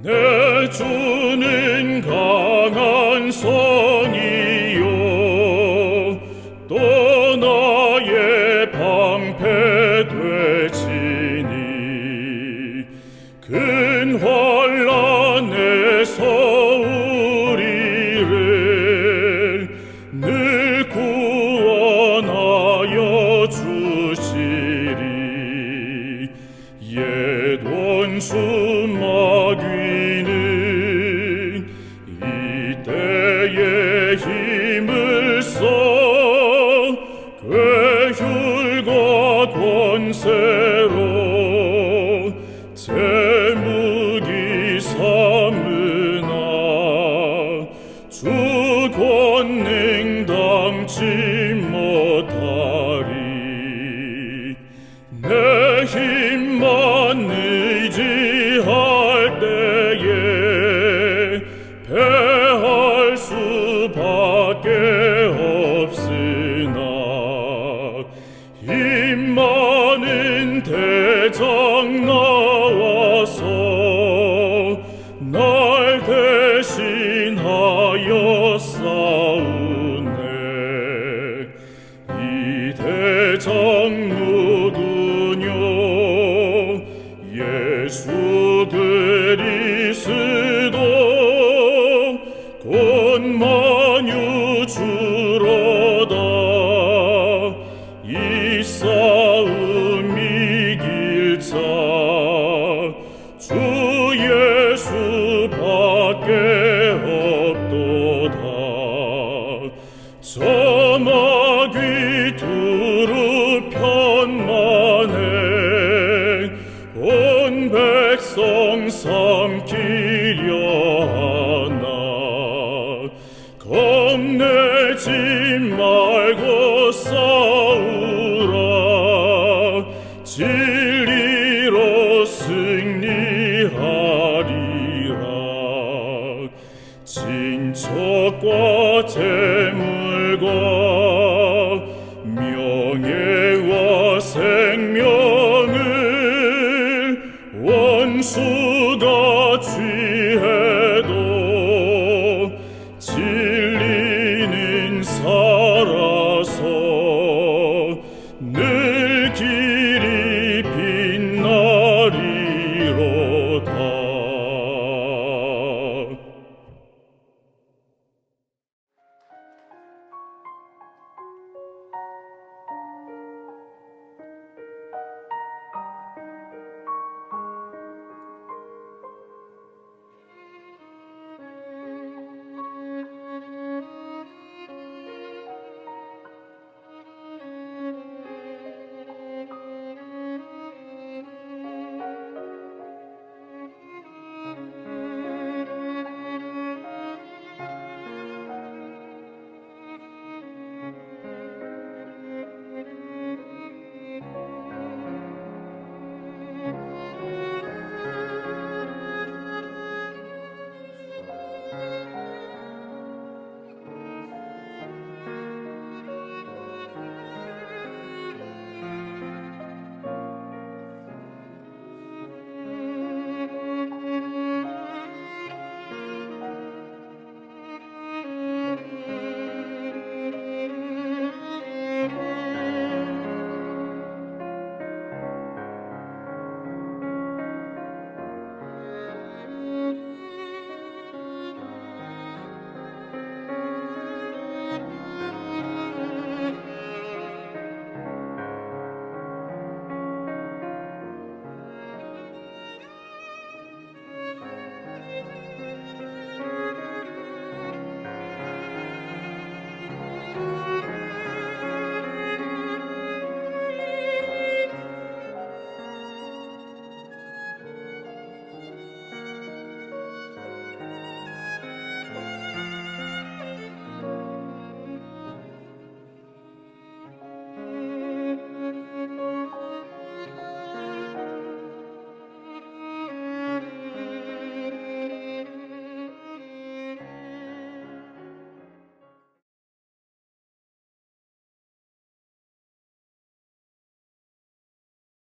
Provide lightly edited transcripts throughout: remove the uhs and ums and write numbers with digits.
내 주는 강한 성이요 또 나의 방패 되시니 큰 환난에서 우리를 늘 구원하여 주시리. 옛 원수 마귀는 이때에 힘을 써 괴휼과 권세로 제 무기 삼으나 주 권능 당치 못하리. 내 힘만 의지할 때에 패할 수밖에 없으나 힘 많은 대장 나와서 날 대신하여 싸우네. 이 대장 누구뇨? 예수 그리스도 곧 만유 주로다. 이 싸움 이길 자 주 예수밖에 없도다. 저 마귀 두루 편만해 온 백성 삼키려 하나. 겁내지 말고 싸우라. 진리로 승리하리라. 진척과 재물과 명예와 생명을 원수가 취해도 진리는 살아서 늘 길이 빛나리로다.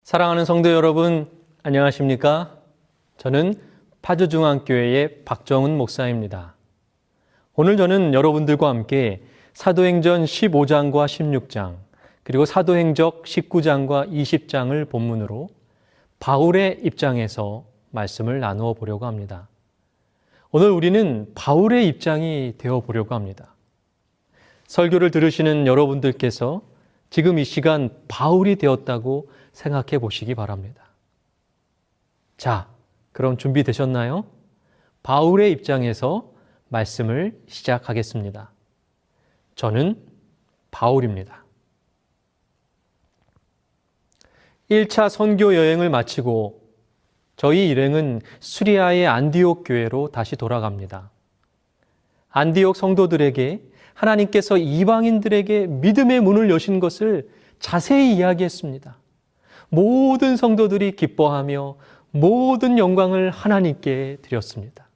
사랑하는 성도 여러분, 안녕하십니까? 저는 파주중앙교회의 박정은 목사입니다. 오늘 저는 여러분들과 함께 사도행전 15장과 16장, 그리고 사도행적 19장과 20장을 본문으로 바울의 입장에서 말씀을 나누어 보려고 합니다. 오늘 우리는 바울의 입장이 되어 보려고 합니다. 설교를 들으시는 여러분들께서 지금 이 시간 바울이 되었다고 생각해 보시기 바랍니다. 자, 그럼 준비되셨나요? 바울의 입장에서 말씀을 시작하겠습니다. 저는 바울입니다. 1차 선교 여행을 마치고 저희 일행은 수리아의 안디옥 교회로 다시 돌아갑니다. 안디옥 성도들에게 하나님께서 이방인들에게 믿음의 문을 여신 것을 자세히 이야기했습니다. 모든 성도들이 기뻐하며 모든 영광을 하나님께 드렸습니다.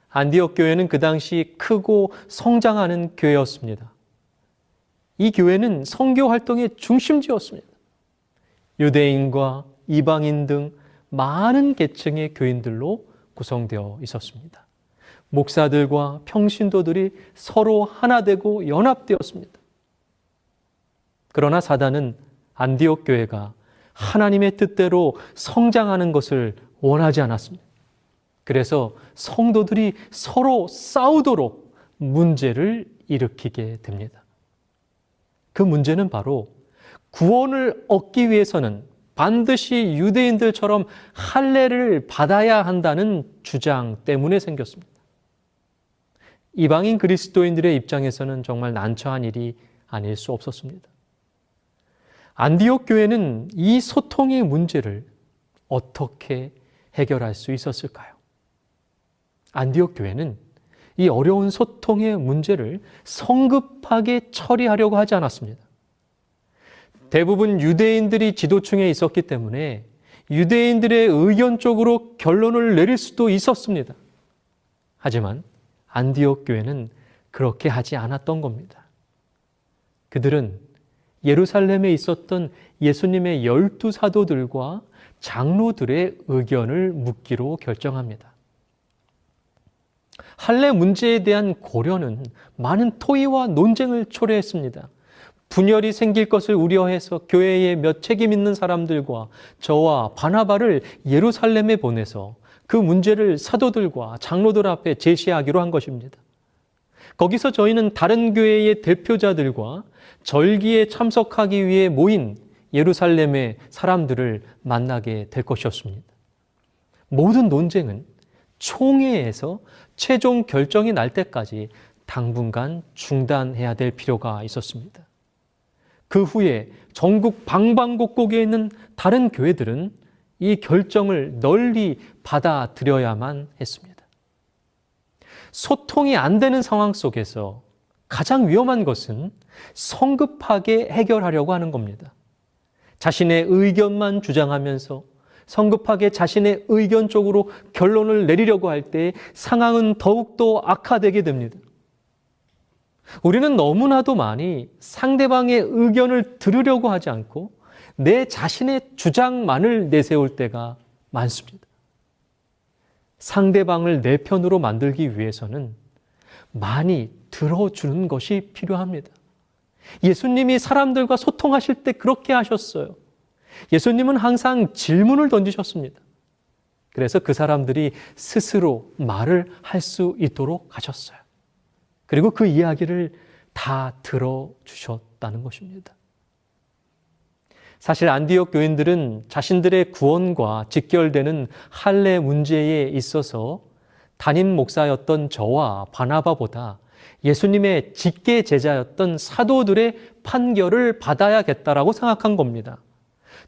안디옥 교회는 그 당시 크고 성장하는 교회였습니다. 이 교회는 선교 활동의 중심지였습니다. 유대인과 이방인 등 많은 계층의 교인들로 구성되어 있었습니다. 목사들과 평신도들이 서로 하나 되고 연합되었습니다. 그러나 사단은 안디옥 교회가 하나님의 뜻대로 성장하는 것을 원하지 않았습니다. 그래서 성도들이 서로 싸우도록 문제를 일으키게 됩니다. 그 문제는 바로 구원을 얻기 위해서는 반드시 유대인들처럼 할례를 받아야 한다는 주장 때문에 생겼습니다. 이방인 그리스도인들의 입장에서는 정말 난처한 일이 아닐 수 없었습니다. 안디옥 교회는 이 소통의 문제를 어떻게 해결할 수 있었을까요? 안디옥 교회는 이 어려운 소통의 문제를 성급하게 처리하려고 하지 않았습니다. 대부분 유대인들이 지도층에 있었기 때문에 유대인들의 의견 쪽으로 결론을 내릴 수도 있었습니다. 하지만 안디옥 교회는 그렇게 하지 않았던 겁니다. 그들은 예루살렘에 있었던 예수님의 12 사도들과 장로들의 의견을 묻기로 결정합니다. 할례 문제에 대한 고려는 많은 토의와 논쟁을 초래했습니다. 분열이 생길 것을 우려해서 교회에 몇 책임 있는 사람들과 저와 바나바를 예루살렘에 보내서 그 문제를 사도들과 장로들 앞에 제시하기로 한 것입니다. 거기서 저희는 다른 교회의 대표자들과 절기에 참석하기 위해 모인 예루살렘의 사람들을 만나게 될 것이었습니다. 모든 논쟁은 총회에서 최종 결정이 날 때까지 당분간 중단해야 될 필요가 있었습니다. 그 후에 전국 방방곡곡에 있는 다른 교회들은 이 결정을 널리 받아들여야만 했습니다. 소통이 안 되는 상황 속에서 가장 위험한 것은 성급하게 해결하려고 하는 겁니다. 자신의 의견만 주장하면서 성급하게 자신의 의견 쪽으로 결론을 내리려고 할 때 상황은 더욱더 악화되게 됩니다. 우리는 너무나도 많이 상대방의 의견을 들으려고 하지 않고 내 자신의 주장만을 내세울 때가 많습니다. 상대방을 내 편으로 만들기 위해서는 많이 들어주는 것이 필요합니다. 예수님이 사람들과 소통하실 때 그렇게 하셨어요. 예수님은 항상 질문을 던지셨습니다. 그래서 그 사람들이 스스로 말을 할 수 있도록 하셨어요. 그리고 그 이야기를 다 들어주셨다는 것입니다. 사실 안디옥 교인들은 자신들의 구원과 직결되는 할례 문제에 있어서 담임 목사였던 저와 바나바보다 예수님의 직계 제자였던 사도들의 판결을 받아야겠다라고 생각한 겁니다.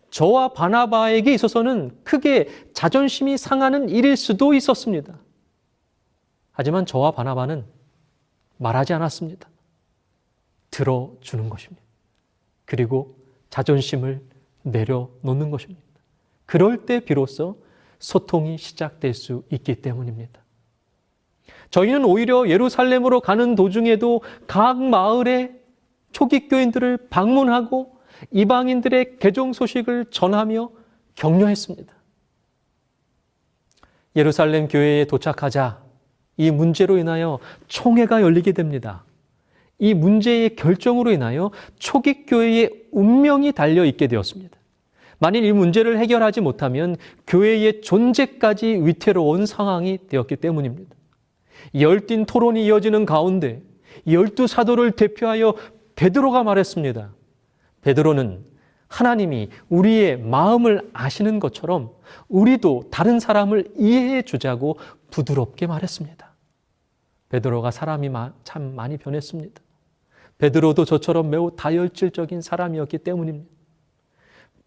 저와 바나바에게 있어서는 크게 자존심이 상하는 일일 수도 있었습니다. 하지만 저와 바나바는 말하지 않았습니다. 들어주는 것입니다. 그리고 자존심을 내려놓는 것입니다. 그럴 때 비로소 소통이 시작될 수 있기 때문입니다. 저희는 오히려 예루살렘으로 가는 도중에도 각 마을의 초기 교인들을 방문하고 이방인들의 개종 소식을 전하며 격려했습니다. 예루살렘 교회에 도착하자 이 문제로 인하여 총회가 열리게 됩니다. 이 문제의 결정으로 인하여 초기 교회의 운명이 달려 있게 되었습니다. 만일 이 문제를 해결하지 못하면 교회의 존재까지 위태로운 상황이 되었기 때문입니다. 열띤 토론이 이어지는 가운데 12사도를 대표하여 베드로가 말했습니다. 베드로는 하나님이 우리의 마음을 아시는 것처럼 우리도 다른 사람을 이해해 주자고 부드럽게 말했습니다. 베드로가 사람이 참 많이 변했습니다. 베드로도 저처럼 매우 다혈질적인 사람이었기 때문입니다.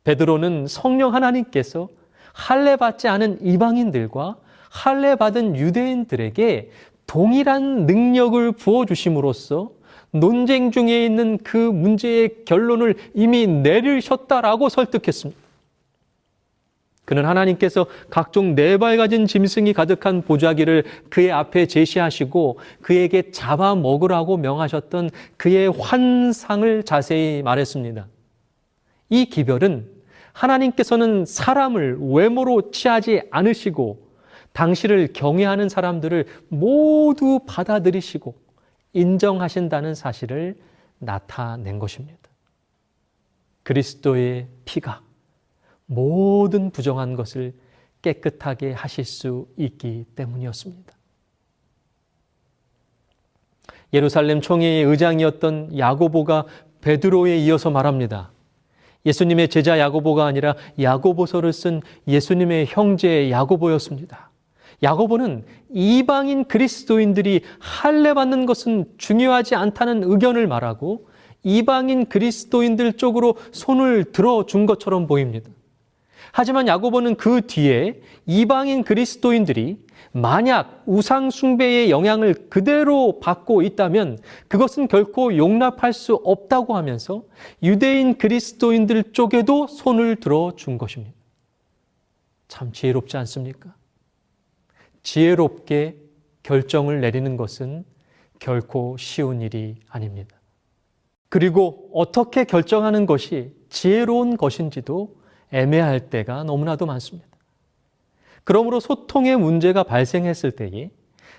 베드로는 성령 하나님께서 할례받지 않은 이방인들과 할례받은 유대인들에게 동일한 능력을 부어주심으로써 논쟁 중에 있는 그 문제의 결론을 이미 내리셨다라고 설득했습니다. 그는 하나님께서 각종 네발가진 짐승이 가득한 보자기를 그의 앞에 제시하시고 그에게 잡아먹으라고 명하셨던 그의 환상을 자세히 말했습니다. 이 기별은 하나님께서는 사람을 외모로 취하지 않으시고 당시를 경외하는 사람들을 모두 받아들이시고 인정하신다는 사실을 나타낸 것입니다. 그리스도의 피가 모든 부정한 것을 깨끗하게 하실 수 있기 때문이었습니다. 예루살렘 총회의 의장이었던 야고보가 베드로에 이어서 말합니다. 예수님의 제자 야고보가 아니라 야고보서를 쓴 예수님의 형제 야고보였습니다. 야고보는 이방인 그리스도인들이 할례받는 것은 중요하지 않다는 의견을 말하고 이방인 그리스도인들 쪽으로 손을 들어준 것처럼 보입니다. 하지만 야고보는 그 뒤에 이방인 그리스도인들이 만약 우상 숭배의 영향을 그대로 받고 있다면 그것은 결코 용납할 수 없다고 하면서 유대인 그리스도인들 쪽에도 손을 들어준 것입니다. 참 지혜롭지 않습니까? 지혜롭게 결정을 내리는 것은 결코 쉬운 일이 아닙니다. 그리고 어떻게 결정하는 것이 지혜로운 것인지도 애매할 때가 너무나도 많습니다. 그러므로 소통의 문제가 발생했을 때에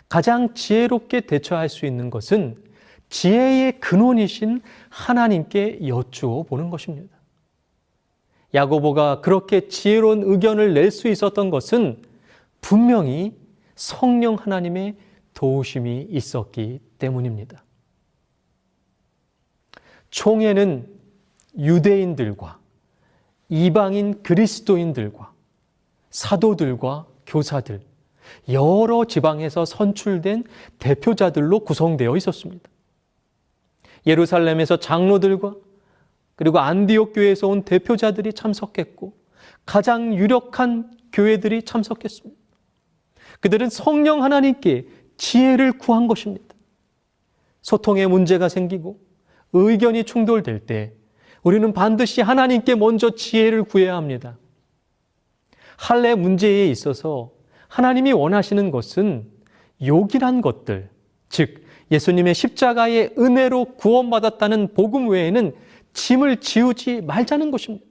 가장 지혜롭게 대처할 수 있는 것은 지혜의 근원이신 하나님께 여쭈어 보는 것입니다. 야고보가 그렇게 지혜로운 의견을 낼 수 있었던 것은 분명히 성령 하나님의 도우심이 있었기 때문입니다. 총회는 유대인들과 이방인 그리스도인들과 사도들과 교사들, 여러 지방에서 선출된 대표자들로 구성되어 있었습니다. 예루살렘에서 장로들과 그리고 안디옥 교회에서 온 대표자들이 참석했고 가장 유력한 교회들이 참석했습니다. 그들은 성령 하나님께 지혜를 구한 것입니다. 소통에 문제가 생기고 의견이 충돌될 때 우리는 반드시 하나님께 먼저 지혜를 구해야 합니다. 할례 문제에 있어서 하나님이 원하시는 것은 요긴한 것들, 즉 예수님의 십자가의 은혜로 구원받았다는 복음 외에는 짐을 지우지 말자는 것입니다.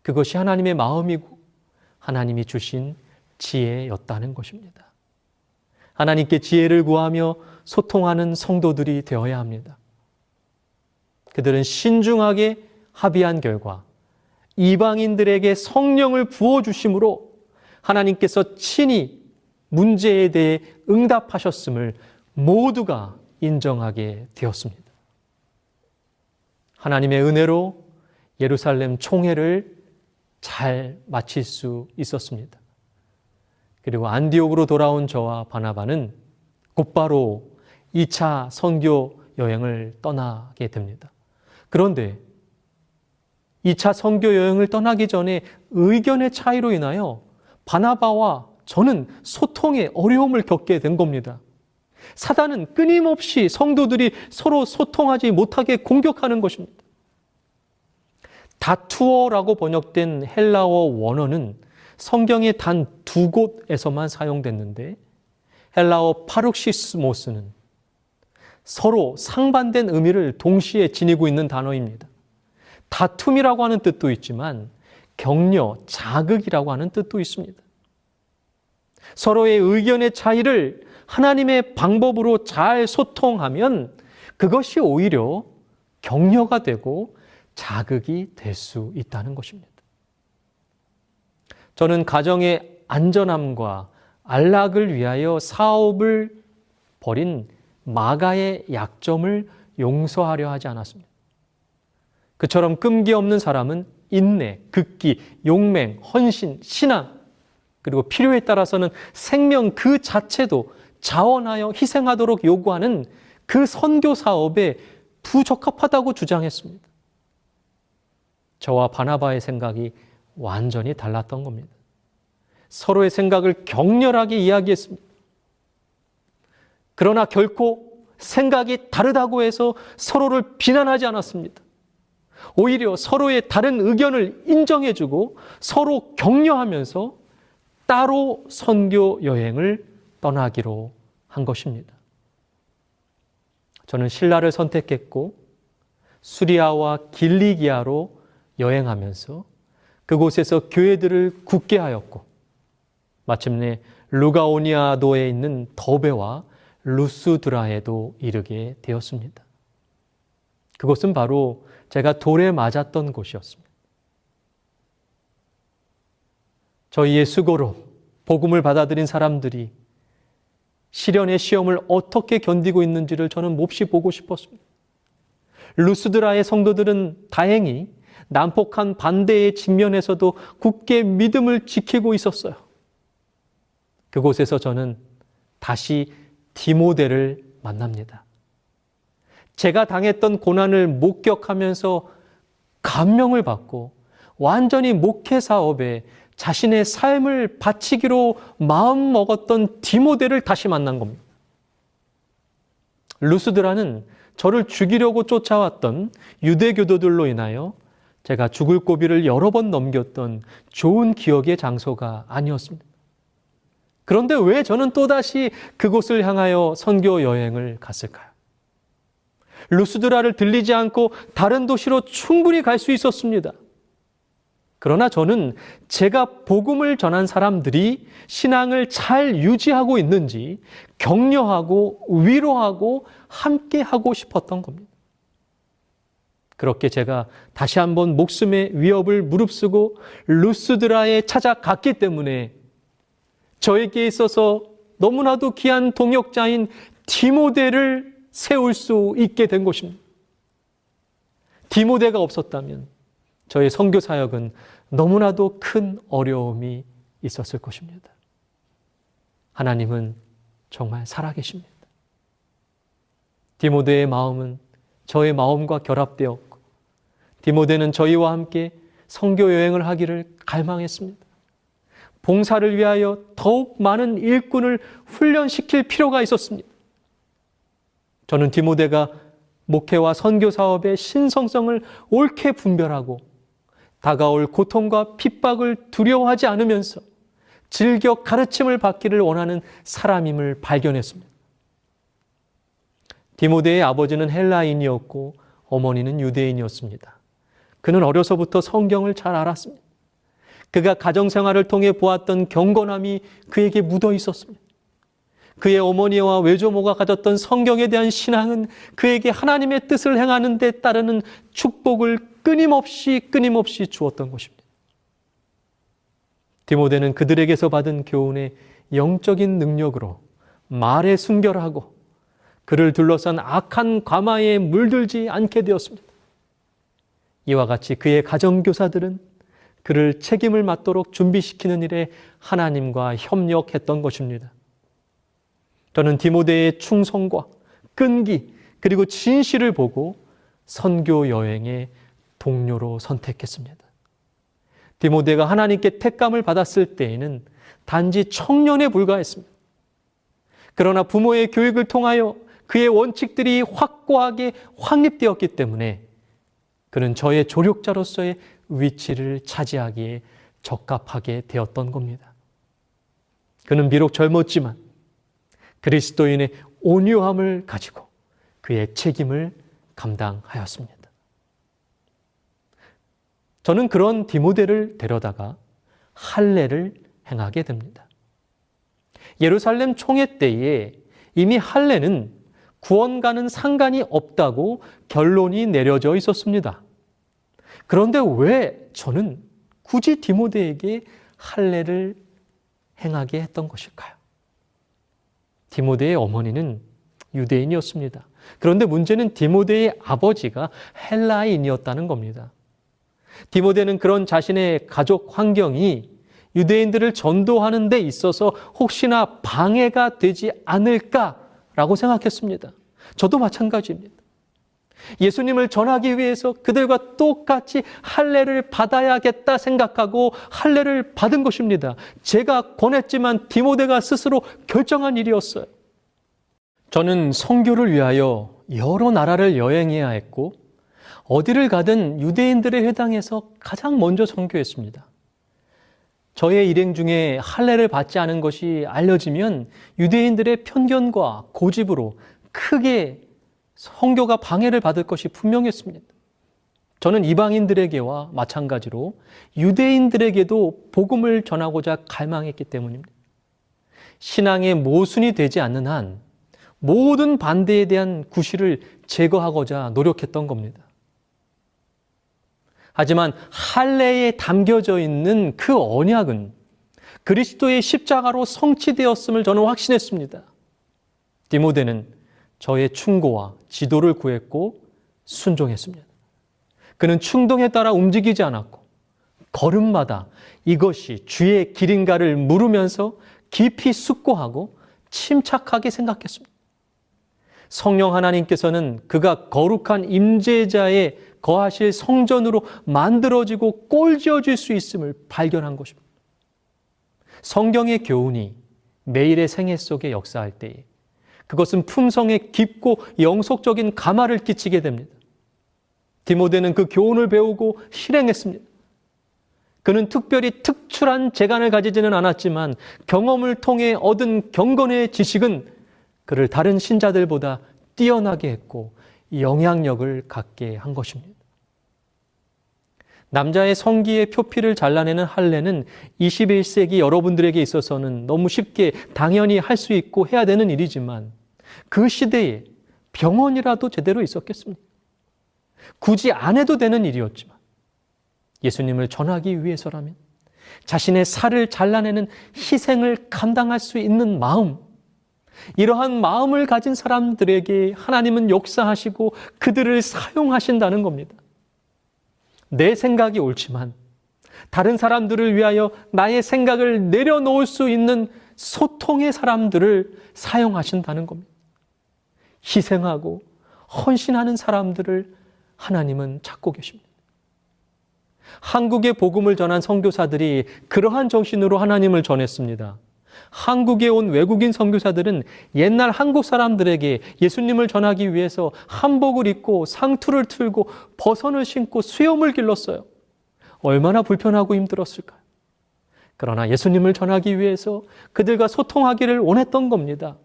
그것이 하나님의 마음이고 하나님이 주신 지혜였다는 것입니다. 하나님께 지혜를 구하며 소통하는 성도들이 되어야 합니다. 그들은 신중하게 합의한 결과 이방인들에게 성령을 부어주심으로 하나님께서 친히 문제에 대해 응답하셨음을 모두가 인정하게 되었습니다. 하나님의 은혜로 예루살렘 총회를 잘 마칠 수 있었습니다. 그리고 안디옥으로 돌아온 저와 바나바는 곧바로 2차 선교 여행을 떠나게 됩니다. 그런데 2차 선교 여행을 떠나기 전에 의견의 차이로 인하여 바나바와 저는 소통에 어려움을 겪게 된 겁니다. 사단은 끊임없이 성도들이 서로 소통하지 못하게 공격하는 것입니다. 다투어라고 번역된 헬라어 원어는 성경에 단 2곳에서만 사용됐는데 헬라어 파룩시스모스는 서로 상반된 의미를 동시에 지니고 있는 단어입니다. 다툼이라고 하는 뜻도 있지만 격려, 자극이라고 하는 뜻도 있습니다. 서로의 의견의 차이를 하나님의 방법으로 잘 소통하면 그것이 오히려 격려가 되고 자극이 될 수 있다는 것입니다. 저는 가정의 안전함과 안락을 위하여 사업을 벌인 마가의 약점을 용서하려 하지 않았습니다. 그처럼 끈기 없는 사람은 인내, 극기, 용맹, 헌신, 신앙, 그리고 필요에 따라서는 생명 그 자체도 자원하여 희생하도록 요구하는 그 선교 사업에 부적합하다고 주장했습니다. 저와 바나바의 생각이 완전히 달랐던 겁니다. 서로의 생각을 격렬하게 이야기했습니다. 그러나 결코 생각이 다르다고 해서 서로를 비난하지 않았습니다. 오히려 서로의 다른 의견을 인정해주고 서로 격려하면서 따로 선교 여행을 떠나기로 한 것입니다. 저는 신라를 선택했고 수리아와 길리기아로 여행하면서 그곳에서 교회들을 굳게 하였고 마침내 루가오니아도에 있는 더베와 루스드라에도 이르게 되었습니다. 그곳은 바로 제가 돌에 맞았던 곳이었습니다. 저희의 수고로 복음을 받아들인 사람들이 시련의 시험을 어떻게 견디고 있는지를 저는 몹시 보고 싶었습니다. 루스드라의 성도들은 다행히 난폭한 반대의 직면에서도 굳게 믿음을 지키고 있었어요. 그곳에서 저는 다시 디모데를 만납니다. 제가 당했던 고난을 목격하면서 감명을 받고 완전히 목회 사업에 자신의 삶을 바치기로 마음먹었던 디모데를 다시 만난 겁니다. 루스드라는 저를 죽이려고 쫓아왔던 유대교도들로 인하여 제가 죽을 고비를 여러 번 넘겼던 좋은 기억의 장소가 아니었습니다. 그런데 왜 저는 또다시 그곳을 향하여 선교 여행을 갔을까요? 루스드라를 들리지 않고 다른 도시로 충분히 갈 수 있었습니다. 그러나 저는 제가 복음을 전한 사람들이 신앙을 잘 유지하고 있는지 격려하고 위로하고 함께 하고 싶었던 겁니다. 그렇게 제가 다시 한번 목숨의 위협을 무릅쓰고 루스드라에 찾아갔기 때문에 저에게 있어서 너무나도 귀한 동역자인 디모데를 세울 수 있게 된 것입니다. 디모데가 없었다면 저의 선교 사역은 너무나도 큰 어려움이 있었을 것입니다. 하나님은 정말 살아계십니다. 디모데의 마음은 저의 마음과 결합되었고 디모데는 저희와 함께 선교 여행을 하기를 갈망했습니다. 봉사를 위하여 더욱 많은 일꾼을 훈련시킬 필요가 있었습니다. 저는 디모데가 목회와 선교 사업의 신성성을 옳게 분별하고 다가올 고통과 핍박을 두려워하지 않으면서 즐겨 가르침을 받기를 원하는 사람임을 발견했습니다. 디모데의 아버지는 헬라인이었고 어머니는 유대인이었습니다. 그는 어려서부터 성경을 잘 알았습니다. 그가 가정생활을 통해 보았던 경건함이 그에게 묻어 있었습니다. 그의 어머니와 외조모가 가졌던 성경에 대한 신앙은 그에게 하나님의 뜻을 행하는 데 따르는 축복을 끊임없이 주었던 것입니다. 디모데는 그들에게서 받은 교훈의 영적인 능력으로 말에 순결하고 그를 둘러싼 악한 과마에 물들지 않게 되었습니다. 이와 같이 그의 가정교사들은 그를 책임을 맡도록 준비시키는 일에 하나님과 협력했던 것입니다. 저는 디모데의 충성과 끈기 그리고 진실을 보고 선교 여행의 동료로 선택했습니다. 디모데가 하나님께 택감을 받았을 때에는 단지 청년에 불과했습니다. 그러나 부모의 교육을 통하여 그의 원칙들이 확고하게 확립되었기 때문에 그는 저의 조력자로서의 위치를 차지하기에 적합하게 되었던 겁니다. 그는 비록 젊었지만 그리스도인의 온유함을 가지고 그의 책임을 감당하였습니다. 저는 그런 디모데를 데려다가 할례를 행하게 됩니다. 예루살렘 총회 때에 이미 할례는 구원과는 상관이 없다고 결론이 내려져 있었습니다. 그런데 왜 저는 굳이 디모데에게 할례를 행하게 했던 것일까요? 디모데의 어머니는 유대인이었습니다. 그런데 문제는 디모데의 아버지가 헬라인이었다는 겁니다. 디모데는 그런 자신의 가족 환경이 유대인들을 전도하는 데 있어서 혹시나 방해가 되지 않을까라고 생각했습니다. 저도 마찬가지입니다. 예수님을 전하기 위해서 그들과 똑같이 할례를 받아야겠다 생각하고 할례를 받은 것입니다. 제가 권했지만 디모데가 스스로 결정한 일이었어요. 저는 선교를 위하여 여러 나라를 여행해야 했고 어디를 가든 유대인들의 회당에서 가장 먼저 선교했습니다. 저의 일행 중에 할례를 받지 않은 것이 알려지면 유대인들의 편견과 고집으로 크게 선교가 방해를 받을 것이 분명했습니다. 저는 이방인들에게와 마찬가지로 유대인들에게도 복음을 전하고자 갈망했기 때문입니다. 신앙의 모순이 되지 않는 한 모든 반대에 대한 구실을 제거하고자 노력했던 겁니다. 하지만 할례에 담겨져 있는 그 언약은 그리스도의 십자가로 성취되었음을 저는 확신했습니다. 디모데는 저의 충고와 지도를 구했고 순종했습니다. 그는 충동에 따라 움직이지 않았고 걸음마다 이것이 주의 길인가를 물으면서 깊이 숙고하고 침착하게 생각했습니다. 성령 하나님께서는 그가 거룩한 임재자의 거하실 성전으로 만들어지고 꼴지어질 수 있음을 발견한 것입니다. 성경의 교훈이 매일의 생애 속에 역사할 때에 그것은 품성에 깊고 영속적인 감화를 끼치게 됩니다. 디모데는 그 교훈을 배우고 실행했습니다. 그는 특별히 특출한 재간을 가지지는 않았지만 경험을 통해 얻은 경건의 지식은 그를 다른 신자들보다 뛰어나게 했고 영향력을 갖게 한 것입니다. 남자의 성기의 표피를 잘라내는 할례는 21세기 여러분들에게 있어서는 너무 쉽게 당연히 할 수 있고 해야 되는 일이지만 그 시대에 병원이라도 제대로 있었겠습니까? 굳이 안 해도 되는 일이었지만 예수님을 전하기 위해서라면 자신의 살을 잘라내는 희생을 감당할 수 있는 마음, 이러한 마음을 가진 사람들에게 하나님은 역사하시고 그들을 사용하신다는 겁니다. 내 생각이 옳지만 다른 사람들을 위하여 나의 생각을 내려놓을 수 있는 소통의 사람들을 사용하신다는 겁니다. 희생하고 헌신하는 사람들을 하나님은 찾고 계십니다. 한국의 복음을 전한 선교사들이 그러한 정신으로 하나님을 전했습니다. 한국에 온 외국인 선교사들은 옛날 한국 사람들에게 예수님을 전하기 위해서 한복을 입고 상투를 틀고 버선을 신고 수염을 길렀어요. 얼마나 불편하고 힘들었을까요? 그러나 예수님을 전하기 위해서 그들과 소통하기를 원했던 겁니다.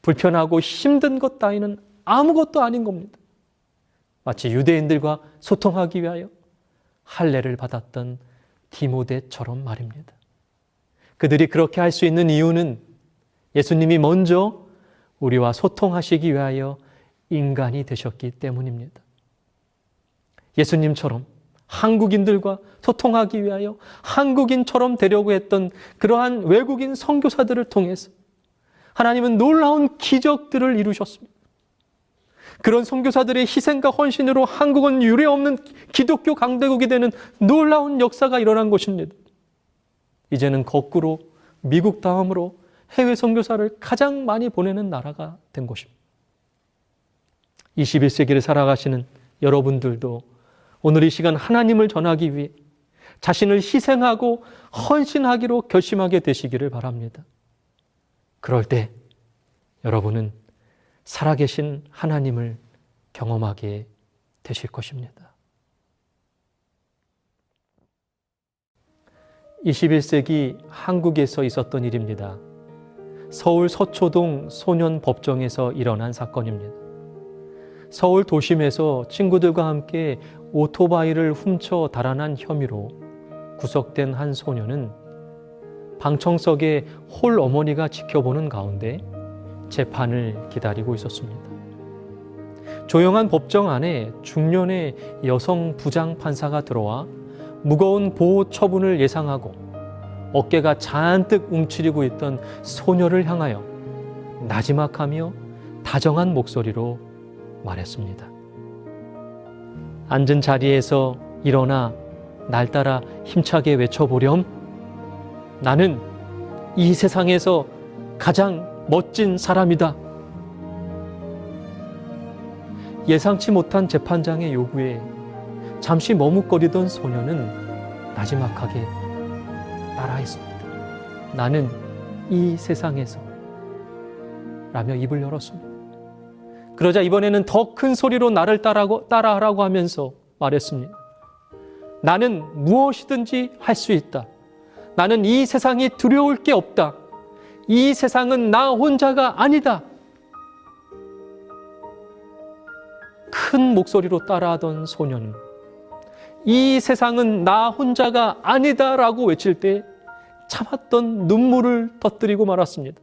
불편하고 힘든 것 따위는 아무것도 아닌 겁니다. 마치 유대인들과 소통하기 위하여 할례를 받았던 디모데처럼 말입니다. 그들이 그렇게 할 수 있는 이유는 예수님이 먼저 우리와 소통하시기 위하여 인간이 되셨기 때문입니다. 예수님처럼 한국인들과 소통하기 위하여 한국인처럼 되려고 했던 그러한 외국인 선교사들을 통해서 하나님은 놀라운 기적들을 이루셨습니다. 그런 선교사들의 희생과 헌신으로 한국은 유례없는 기독교 강대국이 되는 놀라운 역사가 일어난 것입니다. 이제는 거꾸로 미국 다음으로 해외 선교사를 가장 많이 보내는 나라가 된 것입니다. 21세기를 살아가시는 여러분들도 오늘 이 시간 하나님을 전하기 위해 자신을 희생하고 헌신하기로 결심하게 되시기를 바랍니다. 그럴 때 여러분은 살아계신 하나님을 경험하게 되실 것입니다. 21세기 한국에서 있었던 일입니다. 서울 서초동 소년법정에서 일어난 사건입니다. 서울 도심에서 친구들과 함께 오토바이를 훔쳐 달아난 혐의로 구속된 한 소년은 방청석에 홀 어머니가 지켜보는 가운데 재판을 기다리고 있었습니다. 조용한 법정 안에 중년의 여성 부장 판사가 들어와 무거운 보호 처분을 예상하고 어깨가 잔뜩 움츠리고 있던 소녀를 향하여 나지막하며 다정한 목소리로 말했습니다. 앉은 자리에서 일어나 날 따라 힘차게 외쳐보렴. 나는 이 세상에서 가장 멋진 사람이다. 예상치 못한 재판장의 요구에 잠시 머뭇거리던 소녀는 나지막하게 따라했습니다. 나는 이 세상에서 라며 입을 열었습니다. 그러자 이번에는 더 큰 소리로 나를 따라하라고 하면서 말했습니다. 나는 무엇이든지 할 수 있다. 나는 이 세상이 두려울 게 없다. 이 세상은 나 혼자가 아니다. 큰 목소리로 따라하던 소녀는 이 세상은 나 혼자가 아니다 라고 외칠 때 참았던 눈물을 터뜨리고 말았습니다.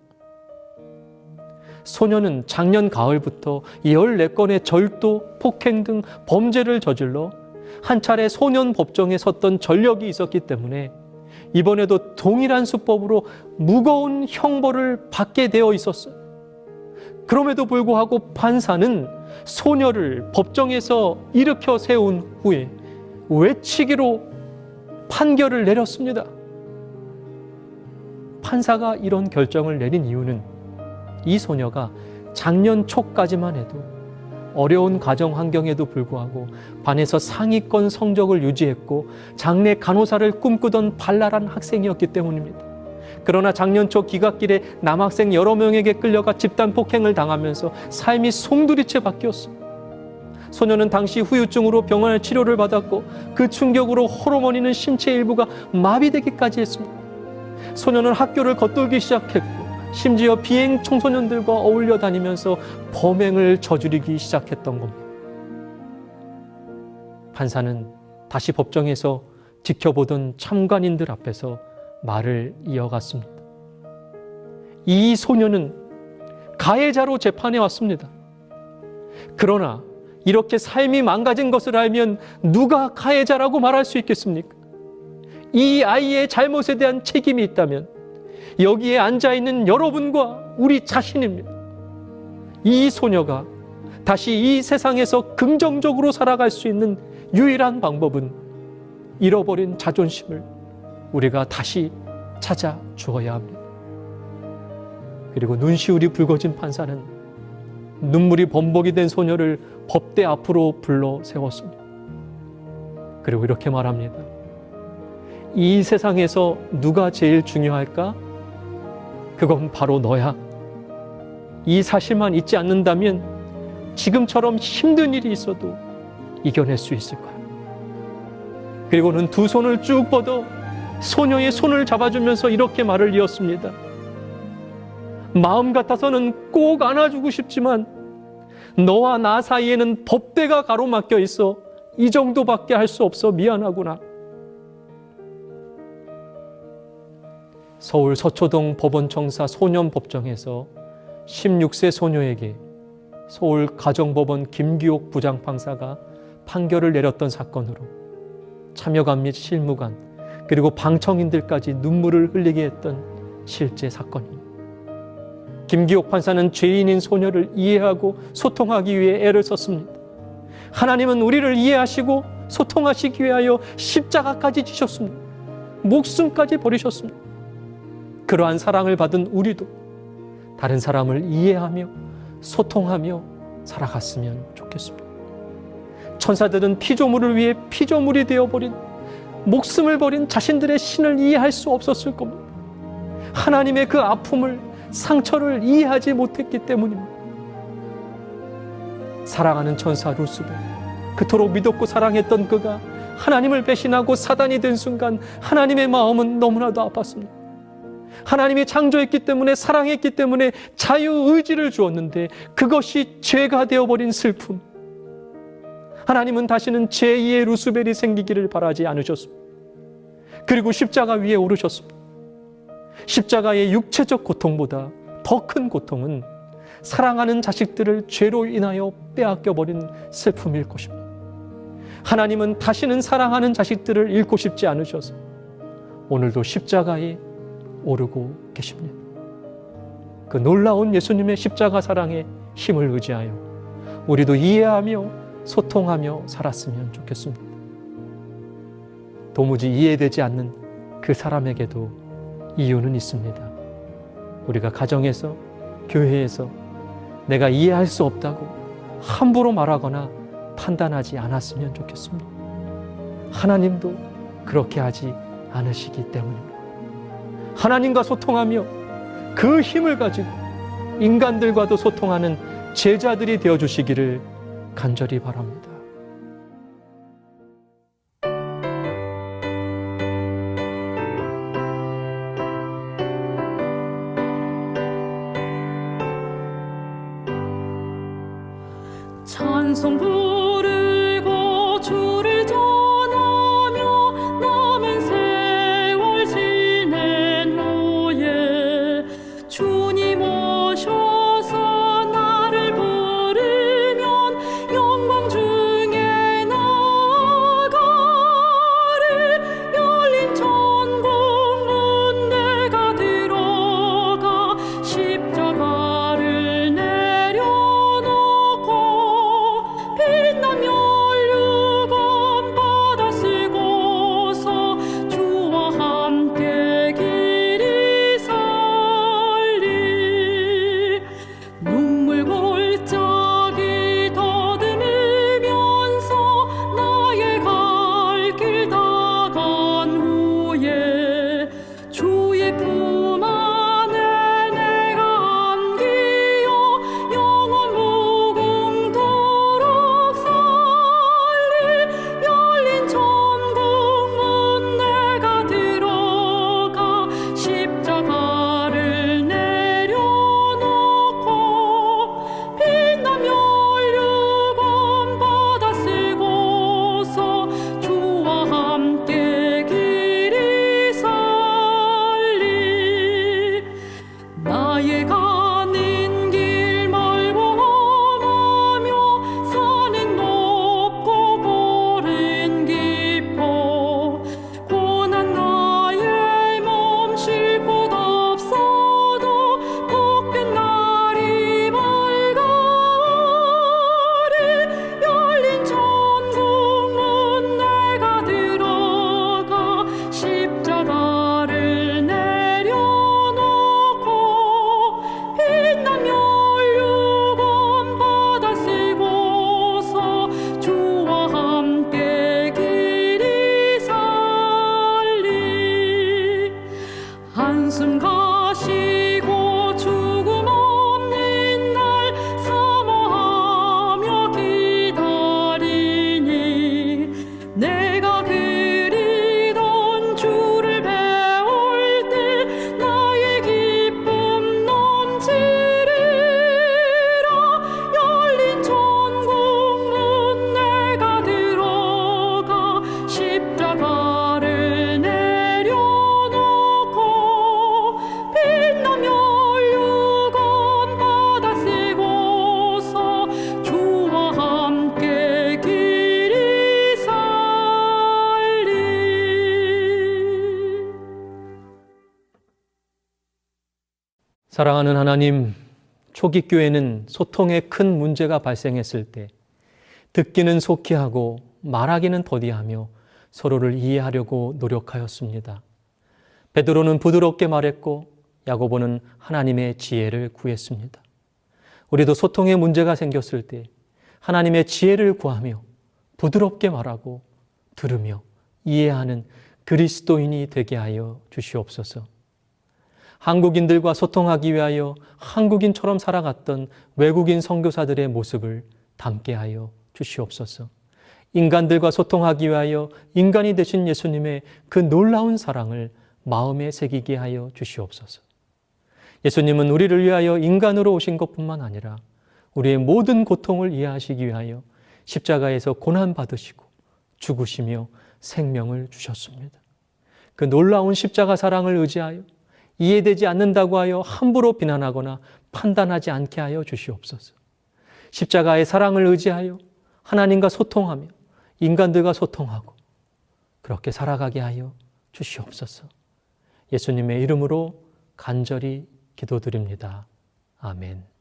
소녀는 작년 가을부터 14건의 절도, 폭행 등 범죄를 저질러 한 차례 소년 법정에 섰던 전력이 있었기 때문에 이번에도 동일한 수법으로 무거운 형벌을 받게 되어 있었어요. 그럼에도 불구하고 판사는 소녀를 법정에서 일으켜 세운 후에 외치기로 판결을 내렸습니다. 판사가 이런 결정을 내린 이유는 이 소녀가 작년 초까지만 해도 어려운 가정 환경에도 불구하고 반에서 상위권 성적을 유지했고 장래 간호사를 꿈꾸던 발랄한 학생이었기 때문입니다. 그러나 작년 초 기갓길에 남학생 여러 명에게 끌려가 집단 폭행을 당하면서 삶이 송두리째 바뀌었습니다. 소녀는 당시 후유증으로 병원에 치료를 받았고 그 충격으로 호르몬이는 신체 일부가 마비되기까지 했습니다. 소녀는 학교를 겉돌기 시작했고 심지어 비행 청소년들과 어울려 다니면서 범행을 저지르기 시작했던 겁니다. 판사는 다시 법정에서 지켜보던 참관인들 앞에서 말을 이어갔습니다. 이 소녀는 가해자로 재판에 왔습니다. 그러나 이렇게 삶이 망가진 것을 알면 누가 가해자라고 말할 수 있겠습니까? 이 아이의 잘못에 대한 책임이 있다면 여기에 앉아있는 여러분과 우리 자신입니다. 이 소녀가 다시 이 세상에서 긍정적으로 살아갈 수 있는 유일한 방법은 잃어버린 자존심을 우리가 다시 찾아 주어야 합니다. 그리고 눈시울이 붉어진 판사는 눈물이 범벅이 된 소녀를 법대 앞으로 불러 세웠습니다. 그리고 이렇게 말합니다. 이 세상에서 누가 제일 중요할까? 그건 바로 너야. 이 사실만 잊지 않는다면 지금처럼 힘든 일이 있어도 이겨낼 수 있을 거야. 그리고는 두 손을 쭉 뻗어 소녀의 손을 잡아주면서 이렇게 말을 이었습니다. 마음 같아서는 꼭 안아주고 싶지만 너와 나 사이에는 법대가 가로막혀 있어 이 정도밖에 할 수 없어 미안하구나. 서울 서초동 법원청사 소년법정에서 16세 소녀에게 서울 가정법원 김규옥 부장판사가 판결을 내렸던 사건으로 참여관 및 실무관 그리고 방청인들까지 눈물을 흘리게 했던 실제 사건입니다. 김규옥 판사는 죄인인 소녀를 이해하고 소통하기 위해 애를 썼습니다. 하나님은 우리를 이해하시고 소통하시기 위하여 십자가까지 지셨습니다. 목숨까지 버리셨습니다. 그러한 사랑을 받은 우리도 다른 사람을 이해하며 소통하며 살아갔으면 좋겠습니다. 천사들은 피조물을 위해 피조물이 되어버린 목숨을 버린 자신들의 신을 이해할 수 없었을 겁니다. 하나님의 그 아픔을 상처를 이해하지 못했기 때문입니다. 사랑하는 천사 루스벨, 그토록 믿었고 사랑했던 그가 하나님을 배신하고 사단이 된 순간 하나님의 마음은 너무나도 아팠습니다. 하나님이 창조했기 때문에 사랑했기 때문에 자유의지를 주었는데 그것이 죄가 되어버린 슬픔. 하나님은 다시는 제2의 루스벨이 생기기를 바라지 않으셨습니다. 그리고 십자가 위에 오르셨습니다. 십자가의 육체적 고통보다 더 큰 고통은 사랑하는 자식들을 죄로 인하여 빼앗겨버린 슬픔일 것입니다. 하나님은 다시는 사랑하는 자식들을 잃고 싶지 않으셔서 오늘도 십자가에 오르고 계십니다. 그 놀라운 예수님의 십자가 사랑에 힘을 의지하여 우리도 이해하며 소통하며 살았으면 좋겠습니다. 도무지 이해되지 않는 그 사람에게도 이유는 있습니다. 우리가 가정에서, 교회에서 내가 이해할 수 없다고 함부로 말하거나 판단하지 않았으면 좋겠습니다. 하나님도 그렇게 하지 않으시기 때문입니다. 하나님과 소통하며 그 힘을 가지고 인간들과도 소통하는 제자들이 되어주시기를 간절히 바랍니다. 찬송 부르고 주를 전하며 남은 세월 지낸 후에 주님 오셔서 나를 부르면 영광 중에 나아가리. 열린 천국 문 내가 들어가 십자가를 내려놓고 빛나며 율금 받아 쓰고서 주와 함께 길이 살리. 눈물 골짜기 더듬으면서 나의 갈 길 다간 후에 주의 품 안에 내가 안기어 영원 무궁토록 살리. 열린 천국 문 내가 들어가 십자가를 내려놓고 빛나며 율금 받아 쓰고서 주와 함께 길이 살리. 나의 가는 길 멀고 험하며 산은 높고 골은 깊어 고난 나의 몸 쉴 곳 없어도 복된 날이 밝아오리. 열린 천국 문 내가 들어가 십자가를 내려놓고 빛나며 율금 받아 쓰고서 주와 함께 길이 살리. 한숨 가시고 죽음 없는 날 사모하며 기다리니 내가 그리던 주를 배울 때 나의 기쁨 넘치리라. 열린 천국 문 내가 들어가 십자가를 내려놓고 빛나며 율금 받아 쓰고서 주와 함께 길이 살리. 사랑하는 하나님, 초기 교회는 소통에 큰 문제가 발생했을 때 듣기는 속히 하고 말하기는 더디하며 서로를 이해하려고 노력하였습니다. 베드로는 부드럽게 말했고 야고보는 하나님의 지혜를 구했습니다. 우리도 소통에 문제가 생겼을 때 하나님의 지혜를 구하며 부드럽게 말하고 들으며 이해하는 그리스도인이 되게 하여 주시옵소서. 한국인들과 소통하기 위하여 한국인처럼 살아갔던 외국인 선교사들의 모습을 담게 하여 주시옵소서. 인간들과 소통하기 위하여 인간이 되신 예수님의 그 놀라운 사랑을 마음에 새기게 하여 주시옵소서. 예수님은 우리를 위하여 인간으로 오신 것뿐만 아니라 우리의 모든 고통을 이해하시기 위하여 십자가에서 고난받으시고 죽으시며 생명을 주셨습니다. 그 놀라운 십자가 사랑을 의지하여 이해되지 않는다고 하여 함부로 비난하거나 판단하지 않게 하여 주시옵소서. 십자가의 사랑을 의지하여 하나님과 소통하며 인간들과 소통하고 그렇게 살아가게 하여 주시옵소서. 예수님의 이름으로 간절히 기도드립니다. 아멘.